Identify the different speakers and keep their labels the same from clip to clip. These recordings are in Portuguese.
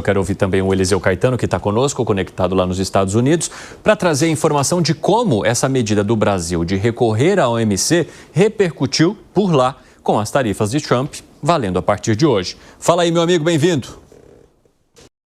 Speaker 1: Eu quero ouvir também o Eliseu Caetano, que está conosco, conectado lá nos Estados Unidos, para trazer informação de como essa medida do Brasil de recorrer à OMC repercutiu por lá com as tarifas de Trump, valendo a partir de hoje. Fala aí, meu amigo, bem-vindo.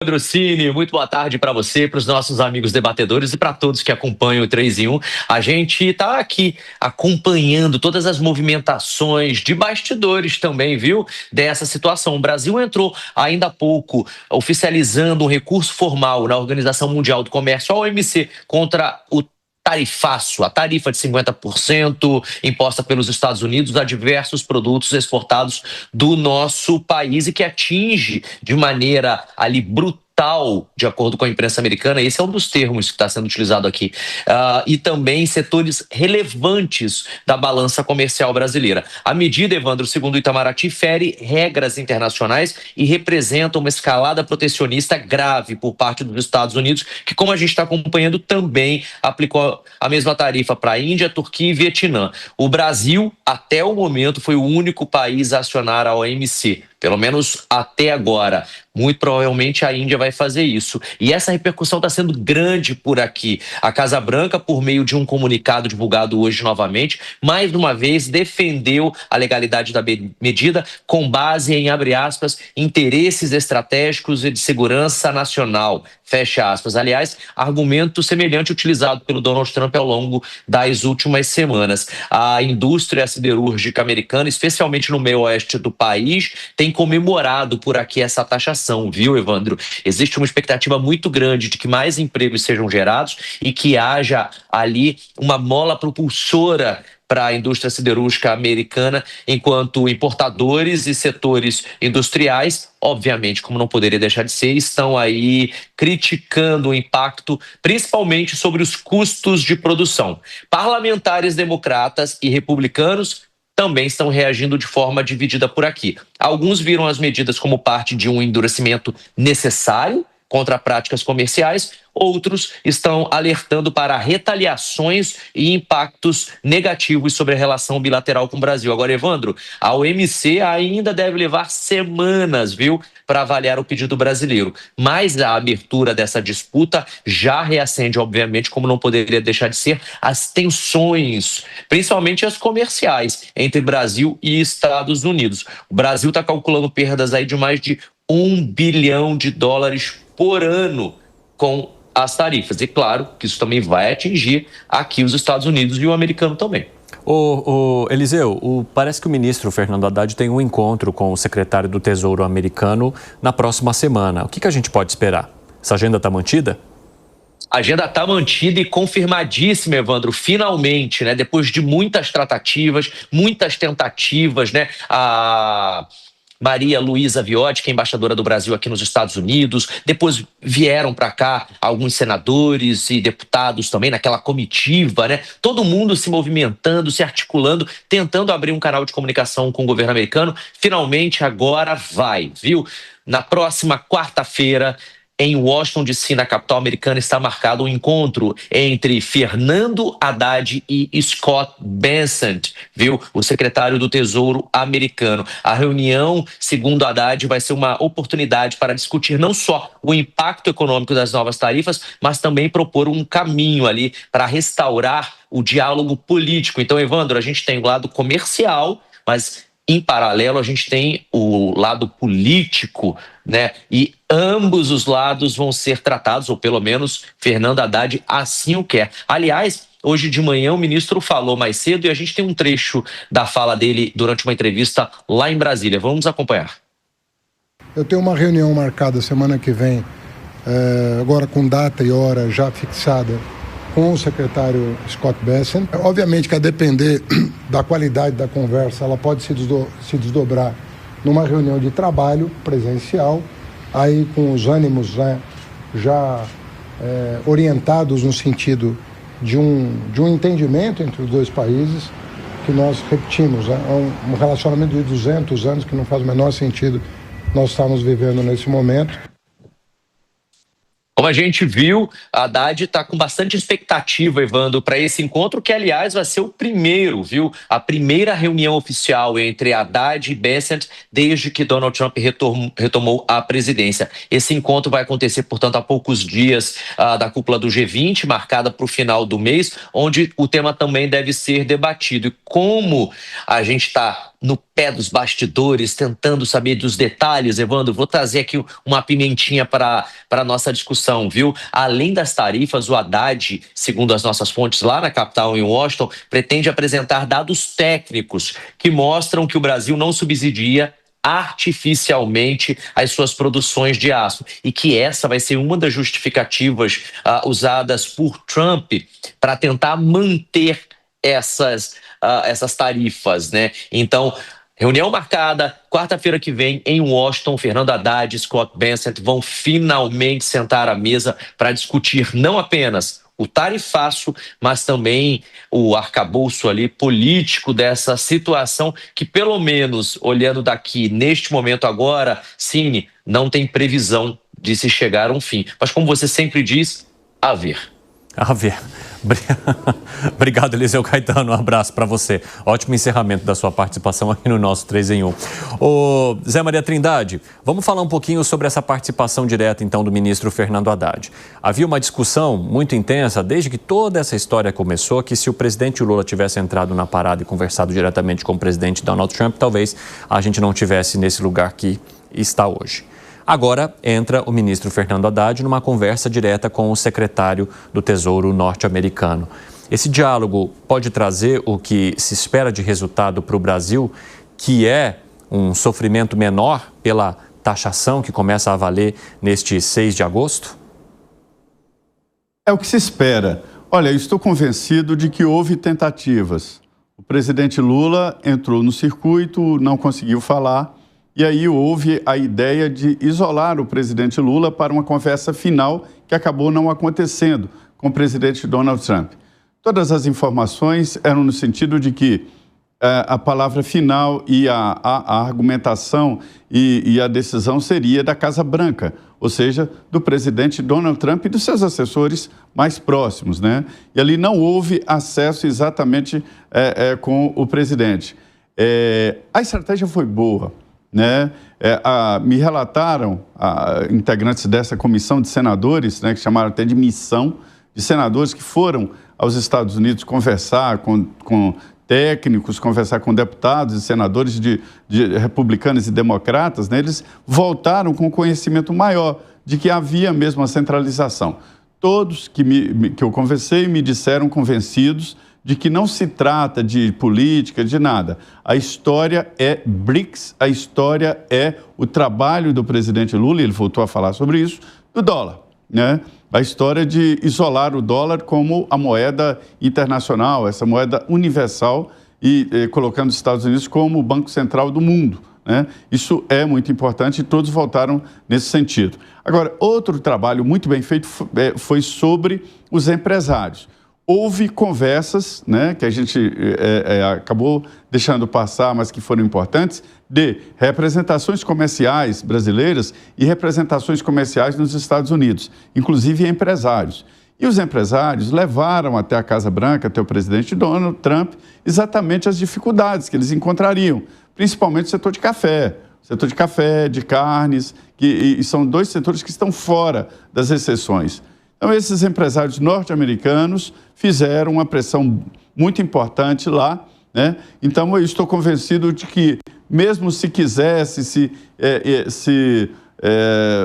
Speaker 2: Patrocínio, muito boa tarde para você, para os nossos amigos debatedores e para todos que acompanham o 3 em 1. A gente está aqui acompanhando todas as movimentações de bastidores também, viu, dessa situação. O Brasil entrou ainda há pouco oficializando um recurso formal na Organização Mundial do Comércio, a OMC, contra o tarifaço, a tarifa de 50% imposta pelos Estados Unidos a diversos produtos exportados do nosso país e que atinge de maneira ali brutal, de acordo com a imprensa americana, esse é um dos termos que está sendo utilizado aqui, e também setores relevantes da balança comercial brasileira. A medida, Evandro, segundo o Itamaraty, fere regras internacionais e representa uma escalada protecionista grave por parte dos Estados Unidos, que, como a gente está acompanhando, também aplicou a mesma tarifa para a Índia, Turquia e Vietnã. O Brasil, até o momento, foi o único país a acionar a OMC. Pelo menos até agora. Muito provavelmente a Índia vai fazer isso. E essa repercussão está sendo grande por aqui. A Casa Branca, por meio de um comunicado divulgado hoje novamente, mais uma vez defendeu a legalidade da medida com base em, abre aspas, interesses estratégicos e de segurança nacional. Fecha aspas. Aliás, argumento semelhante utilizado pelo Donald Trump ao longo das últimas semanas. A indústria siderúrgica americana, especialmente no meio oeste do país, tem comemorado por aqui essa taxação, viu, Evandro? Existe uma expectativa muito grande de que mais empregos sejam gerados e que haja ali uma mola propulsora para a indústria siderúrgica americana, enquanto importadores e setores industriais, obviamente, como não poderia deixar de ser, estão aí criticando o impacto, principalmente sobre os custos de produção. Parlamentares democratas e republicanos também estão reagindo de forma dividida por aqui. Alguns viram as medidas como parte de um endurecimento necessário contra práticas comerciais, outros estão alertando para retaliações e impactos negativos sobre a relação bilateral com o Brasil. Agora, Evandro, a OMC ainda deve levar semanas, viu, para avaliar o pedido brasileiro. Mas a abertura dessa disputa já reacende, obviamente, como não poderia deixar de ser, as tensões, principalmente as comerciais, entre Brasil e Estados Unidos. O Brasil está calculando perdas aí de mais de $1 bilhão por ano com as tarifas. E claro que isso também vai atingir aqui os Estados Unidos e o americano também.
Speaker 1: Eliseu, parece que o ministro Fernando Haddad tem um encontro com o secretário do Tesouro americano na próxima semana. O que a gente pode esperar? Essa agenda está mantida?
Speaker 2: A agenda está mantida e confirmadíssima, Evandro, finalmente, né? Depois de muitas tratativas, muitas tentativas, né? A Maria Luísa Viotti, que é embaixadora do Brasil aqui nos Estados Unidos. Depois vieram para cá alguns senadores e deputados também, naquela comitiva, né? Todo mundo se movimentando, se articulando, tentando abrir um canal de comunicação com o governo americano. Finalmente, agora vai, viu? Na próxima quarta-feira, em Washington, D.C., na capital americana, está marcado um encontro entre Fernando Haddad e Scott Bessent, viu? O secretário do Tesouro americano. A reunião, segundo Haddad, vai ser uma oportunidade para discutir não só o impacto econômico das novas tarifas, mas também propor um caminho ali para restaurar o diálogo político. Então, Evandro, a gente tem o lado comercial, mas em paralelo, a gente tem o lado político, né? E ambos os lados vão ser tratados, ou pelo menos Fernando Haddad assim o quer. Aliás, hoje de manhã o ministro falou mais cedo e a gente tem um trecho da fala dele durante uma entrevista lá em Brasília. Vamos acompanhar.
Speaker 3: Eu tenho uma reunião marcada semana que vem, agora com data e hora já fixada, com o secretário Scott Bessent. Obviamente que a depender da qualidade da conversa, ela pode se desdobrar numa reunião de trabalho presencial, aí com os ânimos, né, já orientados no sentido de um entendimento entre os dois países, que nós repetimos, né, um relacionamento de 200 anos que não faz o menor sentido nós estamos vivendo nesse momento.
Speaker 2: Como a gente viu, a Haddad está com bastante expectativa, Evandro, para esse encontro, que, aliás, vai ser o primeiro, viu? A primeira reunião oficial entre Haddad e Bessent desde que Donald Trump retomou a presidência. Esse encontro vai acontecer, portanto, há poucos dias da cúpula do G20, marcada para o final do mês, onde o tema também deve ser debatido. E como a gente está no pé dos bastidores, tentando saber dos detalhes, Evandro, vou trazer aqui uma pimentinha para a nossa discussão, viu? Além das tarifas, o Haddad, segundo as nossas fontes lá na capital, em Washington, pretende apresentar dados técnicos que mostram que o Brasil não subsidia artificialmente as suas produções de aço, e que essa vai ser uma das justificativas usadas por Trump para tentar manter essas tarifas, né? Então, reunião marcada, quarta-feira que vem, em Washington. Fernando Haddad e Scott Bessent vão finalmente sentar à mesa para discutir não apenas o tarifaço, mas também o arcabouço ali político dessa situação que, pelo menos, olhando daqui, neste momento agora, Cine, não tem previsão de se chegar a um fim. Mas, como você sempre diz, a ver.
Speaker 1: A ver. Obrigado, Eliseu Caetano. Um abraço para você. Ótimo encerramento da sua participação aqui no nosso 3 em 1. Ô, Zé Maria Trindade, vamos falar um pouquinho sobre essa participação direta, então, do ministro Fernando Haddad. Havia uma discussão muito intensa desde que toda essa história começou, que se o presidente Lula tivesse entrado na parada e conversado diretamente com o presidente Donald Trump, talvez a gente não tivesse nesse lugar que está hoje. Agora entra o ministro Fernando Haddad numa conversa direta com o secretário do Tesouro norte-americano. Esse diálogo pode trazer o que se espera de resultado para o Brasil, que é um sofrimento menor pela taxação que começa a valer neste 6 de agosto?
Speaker 4: É o que se espera. Olha, eu estou convencido de que houve tentativas. O presidente Lula entrou no circuito, não conseguiu falar. E aí houve a ideia de isolar o presidente Lula para uma conversa final que acabou não acontecendo com o presidente Donald Trump. Todas as informações eram no sentido de que a palavra final e a argumentação e a decisão seria da Casa Branca, ou seja, do presidente Donald Trump e dos seus assessores mais próximos, né? E ali não houve acesso exatamente com o presidente. A estratégia foi boa. Né? Me relataram integrantes dessa comissão de senadores, né, que chamaram até de missão, de senadores que foram aos Estados Unidos conversar com técnicos, conversar com deputados e senadores de republicanos e democratas, né? Eles voltaram com conhecimento maior de que havia mesmo a centralização. Todos que eu conversei me disseram convencidos de que não se trata de política, de nada. A história é BRICS, a história é o trabalho do presidente Lula, ele voltou a falar sobre isso, do dólar, né? A história de isolar o dólar como a moeda internacional, essa moeda universal, e colocando os Estados Unidos como o Banco Central do mundo, né? Isso é muito importante e todos voltaram nesse sentido. Agora, outro trabalho muito bem feito foi sobre os empresários. Houve conversas, né, que a gente acabou deixando passar, mas que foram importantes, de representações comerciais brasileiras e representações comerciais nos Estados Unidos, inclusive empresários. E os empresários levaram até a Casa Branca, até o presidente Donald Trump, exatamente as dificuldades que eles encontrariam, principalmente o setor de café, de carnes, e são dois setores que estão fora das exceções. Então, esses empresários norte-americanos fizeram uma pressão muito importante lá, né? Então, eu estou convencido de que, mesmo se quisesse,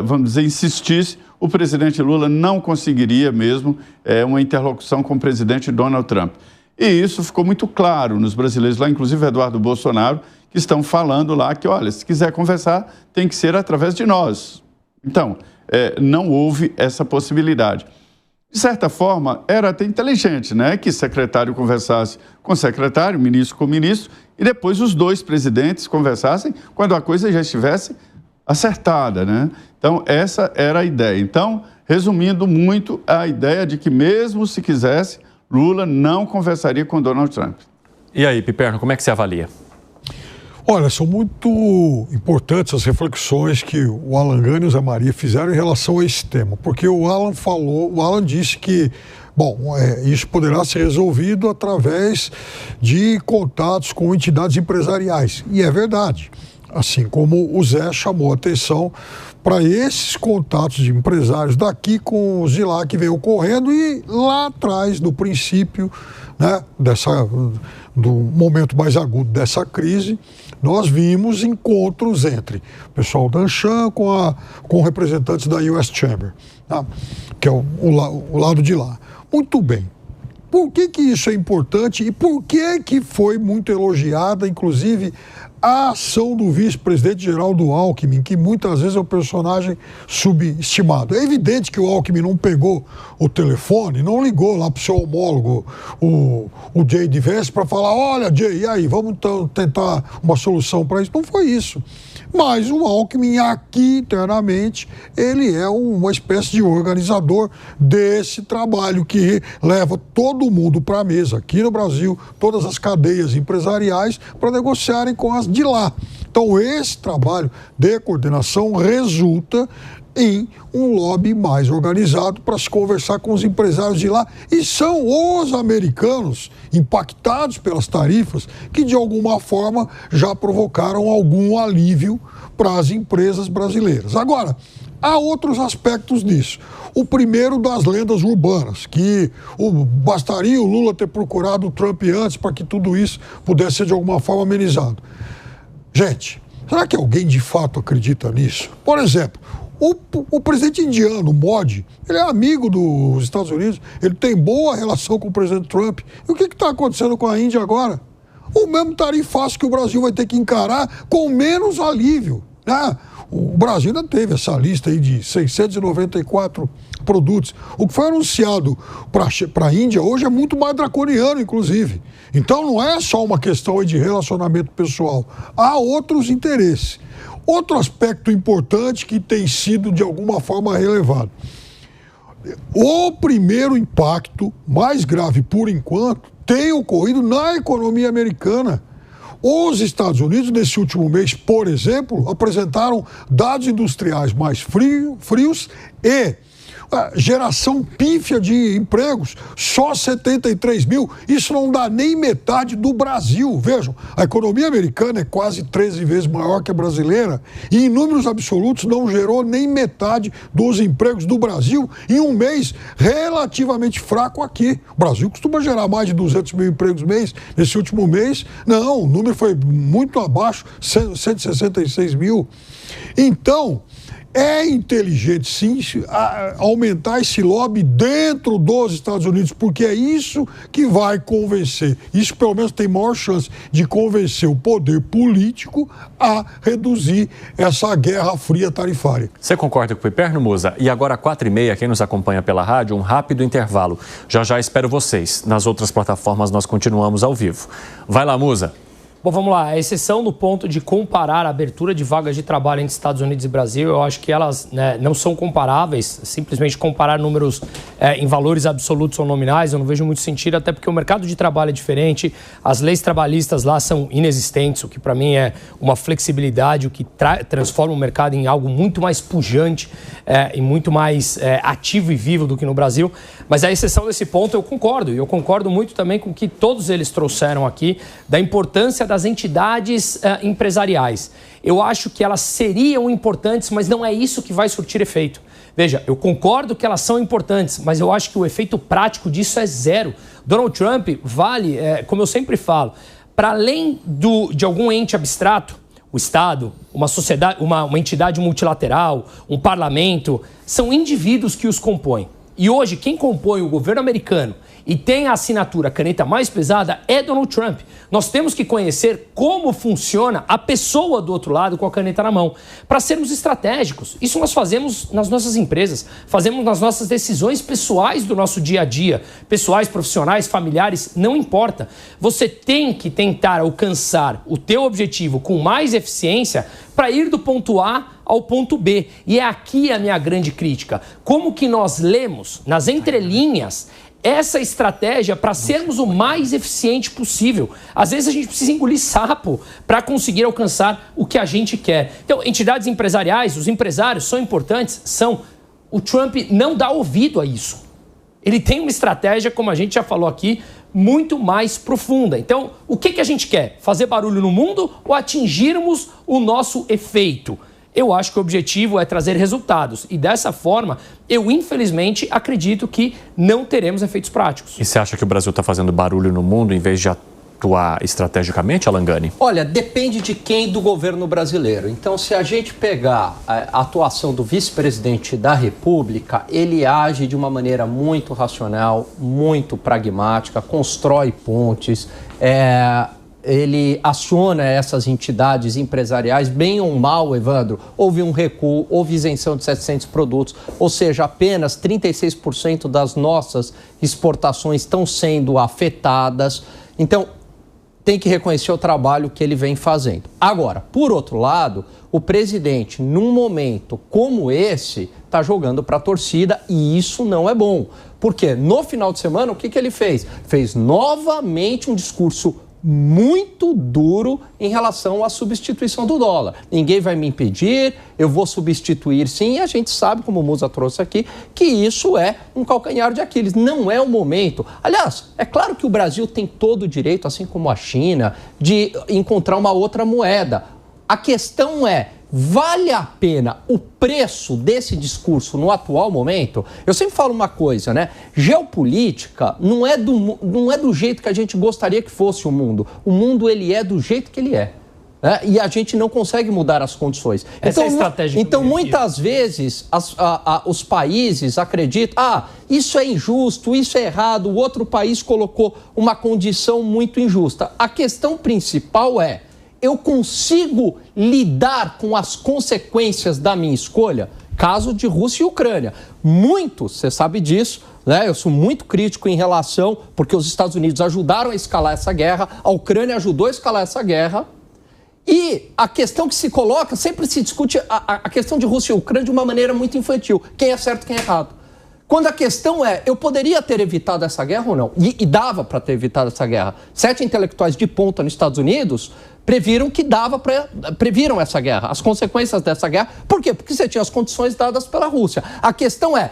Speaker 4: vamos dizer, insistisse, o presidente Lula não conseguiria mesmo uma interlocução com o presidente Donald Trump. E isso ficou muito claro nos brasileiros lá, inclusive Eduardo Bolsonaro, que estão falando lá que, olha, se quiser conversar, tem que ser através de nós. Então, não houve essa possibilidade. De certa forma, era até inteligente, né, que secretário conversasse com secretário, ministro com ministro, e depois os dois presidentes conversassem quando a coisa já estivesse acertada, né? Então, essa era a ideia. Então, resumindo muito, a ideia de que mesmo se quisesse, Lula não conversaria com Donald Trump.
Speaker 1: E aí, Piperno, como é que você avalia?
Speaker 5: Olha, são muito importantes as reflexões que o Alan Gani e o Zé Maria fizeram em relação a esse tema, porque o Alan disse que, isso poderá ser resolvido através de contatos com entidades empresariais, e é verdade, assim como o Zé chamou a atenção para esses contatos de empresários daqui com os de lá que vem ocorrendo e lá atrás do princípio, né, do momento mais agudo dessa crise, nós vimos encontros entre o pessoal da Anshan com representantes da US Chamber, tá? Que é o lado de lá. Muito bem. Por que isso é importante e por que foi muito elogiada, inclusive, a ação do vice-presidente Geraldo Alckmin, que muitas vezes é um personagem subestimado? É evidente que o Alckmin não pegou o telefone, não ligou lá para o seu homólogo, o J.D. Vance, para falar, olha, Jay, e aí, vamos tentar uma solução para isso. Não foi isso. Mas o Alckmin aqui internamente, ele é uma espécie de organizador desse trabalho que leva todo mundo para a mesa aqui no Brasil, todas as cadeias empresariais, para negociarem com as de lá. Então esse trabalho de coordenação resulta em um lobby mais organizado para se conversar com os empresários de lá. E são os americanos impactados pelas tarifas que, de alguma forma, já provocaram algum alívio para as empresas brasileiras. Agora, há outros aspectos disso. O primeiro das lendas urbanas, que bastaria o Lula ter procurado o Trump antes para que tudo isso pudesse ser de alguma forma amenizado. Gente, será que alguém de fato acredita nisso? Por exemplo, o presidente indiano, Modi, ele é amigo dos Estados Unidos, ele tem boa relação com o presidente Trump. E o que está acontecendo com a Índia agora? O mesmo tarifaço que o Brasil vai ter que encarar com menos alívio, né? O Brasil ainda teve essa lista aí de 694 produtos. O que foi anunciado para a Índia hoje é muito mais draconiano, inclusive. Então não é só uma questão aí de relacionamento pessoal. Há outros interesses. Outro aspecto importante que tem sido, de alguma forma, relevado. O primeiro impacto, mais grave por enquanto, tem ocorrido na economia americana. Os Estados Unidos, nesse último mês, por exemplo, apresentaram dados industriais mais frios e geração pífia de empregos, só 73 mil. Isso não dá nem metade do Brasil. Vejam, a economia americana é quase 13 vezes maior que a brasileira e, em números absolutos, não gerou nem metade dos empregos do Brasil em um mês relativamente fraco aqui. O Brasil costuma gerar mais de 200 mil empregos mês. Nesse último mês, não, o número foi muito abaixo, 166 mil. Então, é inteligente, sim, aumentar esse lobby dentro dos Estados Unidos, porque é isso que vai convencer, isso pelo menos tem maior chance de convencer o poder político a reduzir essa guerra fria tarifária.
Speaker 1: Você concorda com o Piperno, Musa? E agora, 4h30, quem nos acompanha pela rádio, um rápido intervalo. Já espero vocês. Nas outras plataformas nós continuamos ao vivo. Vai lá, Musa.
Speaker 6: Bom, vamos lá. A exceção no ponto de comparar a abertura de vagas de trabalho entre Estados Unidos e Brasil, eu acho que elas não são comparáveis. Simplesmente comparar números em valores absolutos ou nominais, eu não vejo muito sentido, até porque o mercado de trabalho é diferente, as leis trabalhistas lá são inexistentes, o que para mim é uma flexibilidade, o que transforma o mercado em algo muito mais pujante e muito mais ativo e vivo do que no Brasil. Mas a exceção desse ponto eu concordo, e eu concordo muito também com o que todos eles trouxeram aqui, da importância das entidades empresariais. Eu acho que elas seriam importantes, mas não é isso que vai surtir efeito. Veja, eu concordo que elas são importantes, mas eu acho que o efeito prático disso é zero. Donald Trump vale, como eu sempre falo, para além de algum ente abstrato, o Estado, uma sociedade, uma entidade multilateral, um parlamento, são indivíduos que os compõem. E hoje, quem compõe o governo americano e tem a assinatura, a caneta mais pesada, é Donald Trump. Nós temos que conhecer como funciona a pessoa do outro lado com a caneta na mão, para sermos estratégicos. Isso nós fazemos nas nossas empresas, fazemos nas nossas decisões pessoais do nosso dia a dia, pessoais, profissionais, familiares, não importa. Você tem que tentar alcançar o teu objetivo com mais eficiência para ir do ponto A ao ponto B. E é aqui a minha grande crítica. Como que nós lemos nas entrelinhas essa estratégia para sermos o mais eficiente possível. Às vezes a gente precisa engolir sapo para conseguir alcançar o que a gente quer. Então, entidades empresariais, os empresários são importantes? São. O Trump não dá ouvido a isso. Ele tem uma estratégia, como a gente já falou aqui, muito mais profunda. Então, o que a gente quer? Fazer barulho no mundo ou atingirmos o nosso efeito? Eu acho que o objetivo é trazer resultados. E dessa forma, eu infelizmente acredito que não teremos efeitos práticos.
Speaker 1: E você acha que o Brasil está fazendo barulho no mundo em vez de atuar estrategicamente, Alangani?
Speaker 7: Olha, depende de quem do governo brasileiro. Então, se a gente pegar a atuação do vice-presidente da República, ele age de uma maneira muito racional, muito pragmática, constrói pontes, ele aciona essas entidades empresariais, bem ou mal, Evandro, houve um recuo, houve isenção de 700 produtos, ou seja, apenas 36% das nossas exportações estão sendo afetadas. Então, tem que reconhecer o trabalho que ele vem fazendo. Agora, por outro lado, o presidente, num momento como esse, está jogando para a torcida e isso não é bom. Porque no final de semana, o que ele fez? Fez novamente um discurso muito duro em relação à substituição do dólar. Ninguém vai me impedir, eu vou substituir sim, e a gente sabe, como o Musa trouxe aqui, que isso é um calcanhar de Aquiles. Não é o momento. Aliás, é claro que o Brasil tem todo o direito, assim como a China, de encontrar uma outra moeda. A questão é, vale a pena o preço desse discurso no atual momento? Eu sempre falo uma coisa, né? Geopolítica não é do jeito que a gente gostaria que fosse o mundo. O mundo, ele é do jeito que ele é. Né? E a gente não consegue mudar as condições.
Speaker 6: Essa é a estratégia.
Speaker 7: Então, muitas vezes, os países acreditam, isso é injusto, isso é errado, o outro país colocou uma condição muito injusta. A questão principal é, eu consigo lidar com as consequências da minha escolha? Caso de Rússia e Ucrânia. Você sabe disso, né? Eu sou muito crítico em relação, porque os Estados Unidos ajudaram a escalar essa guerra, a Ucrânia ajudou a escalar essa guerra, e a questão que se coloca, sempre se discute a questão de Rússia e Ucrânia de uma maneira muito infantil. Quem é certo, quem é errado. Quando a questão é, eu poderia ter evitado essa guerra ou não? E dava para ter evitado essa guerra. 7 intelectuais de ponta nos Estados Unidos previram essa guerra, as consequências dessa guerra. Por quê? Porque você tinha as condições dadas pela Rússia. A questão é,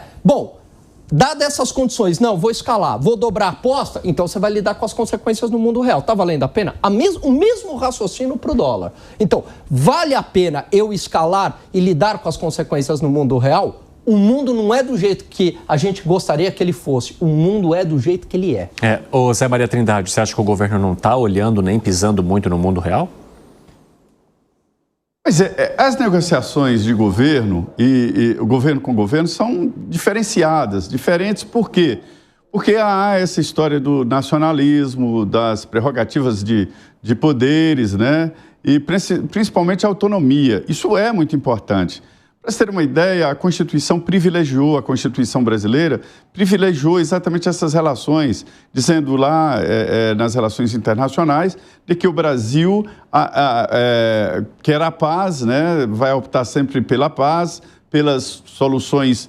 Speaker 7: dadas essas condições, não, vou escalar, vou dobrar a aposta, então você vai lidar com as consequências no mundo real. Está valendo a pena? O mesmo raciocínio para o dólar. Então, vale a pena eu escalar e lidar com as consequências no mundo real? O mundo não é do jeito que a gente gostaria que ele fosse. O mundo é do jeito que ele é.
Speaker 1: Ô Zé Maria Trindade, você acha que o governo não está olhando nem pisando muito no mundo real?
Speaker 4: Pois é, as negociações de governo e o governo com o governo são diferentes por quê? Porque há essa história do nacionalismo, das prerrogativas de poderes, né? E principalmente a autonomia. Isso é muito importante. Para você ter uma ideia, a Constituição brasileira privilegiou exatamente essas relações, dizendo lá nas relações internacionais de que o Brasil quer a paz, né, vai optar sempre pela paz, pelas soluções,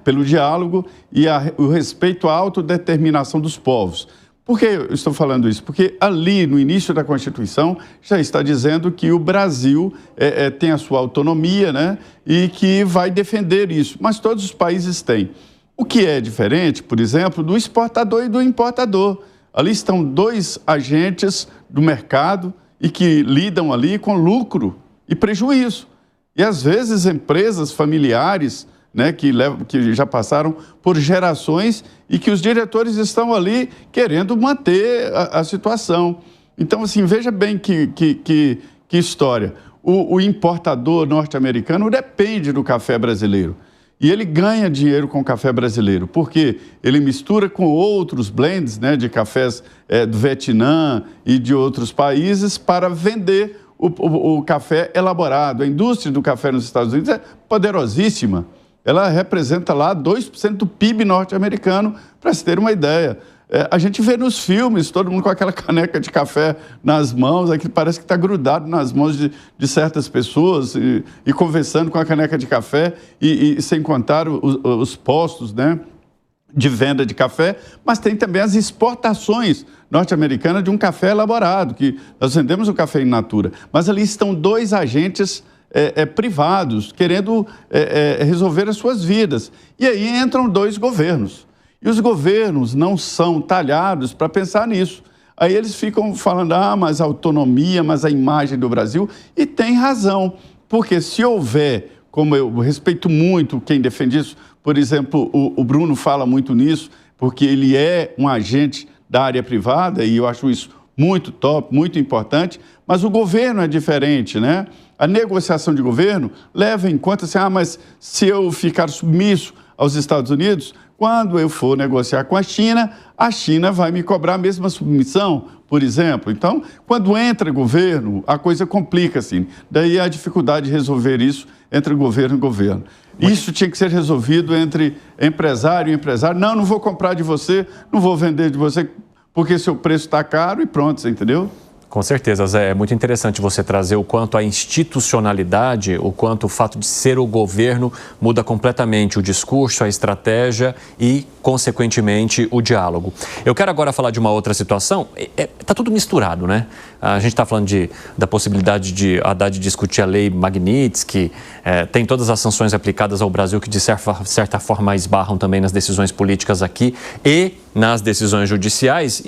Speaker 4: pelo diálogo e o respeito à autodeterminação dos povos. Por que eu estou falando isso? Porque ali, no início da Constituição, já está dizendo que o Brasil tem a sua autonomia, né? E que vai defender isso. Mas todos os países têm. O que é diferente, por exemplo, do exportador e do importador. Ali estão dois agentes do mercado e que lidam ali com lucro e prejuízo. E, às vezes, empresas familiares, né, que já passaram por gerações e que os diretores estão ali querendo manter a situação. Então, assim, veja bem que história. O importador norte-americano depende do café brasileiro. E ele ganha dinheiro com o café brasileiro, porque ele mistura com outros blends, né, de cafés do Vietnã e de outros países para vender o café elaborado. A indústria do café nos Estados Unidos é poderosíssima. Ela representa lá 2% do PIB norte-americano, para se ter uma ideia. A gente vê nos filmes, todo mundo com aquela caneca de café nas mãos, aqui parece que está grudado nas mãos de certas pessoas e conversando com a caneca de café, e sem contar os postos, né, de venda de café, mas tem também as exportações norte-americanas de um café elaborado, que nós vendemos o café in natura. Mas ali estão dois agentes privados querendo resolver as suas vidas. E aí entram dois governos. E os governos não são talhados para pensar nisso. Aí eles ficam falando, mas a autonomia, mas a imagem do Brasil. E tem razão, porque se houver, como eu respeito muito quem defende isso, por exemplo, o Bruno fala muito nisso, porque ele é um agente da área privada, e eu acho isso muito top, muito importante, mas o governo é diferente, né? A negociação de governo leva em conta assim, mas se eu ficar submisso aos Estados Unidos, quando eu for negociar com a China vai me cobrar a mesma submissão, por exemplo. Então, quando entra governo, a coisa complica, assim. Daí a dificuldade de resolver isso entre governo e governo. Isso tinha que ser resolvido entre empresário e empresário. Não vou comprar de você, não vou vender de você, porque seu preço está caro e pronto, você entendeu?
Speaker 1: Com certeza, Zé. É muito interessante você trazer o quanto a institucionalidade, o quanto o fato de ser o governo muda completamente o discurso, a estratégia e, consequentemente, o diálogo. Eu quero agora falar de uma outra situação. Está tudo misturado, né? A gente está falando da possibilidade de Haddad discutir a lei Magnitsky, tem todas as sanções aplicadas ao Brasil que, de certa forma, esbarram também nas decisões políticas aqui e nas decisões judiciais.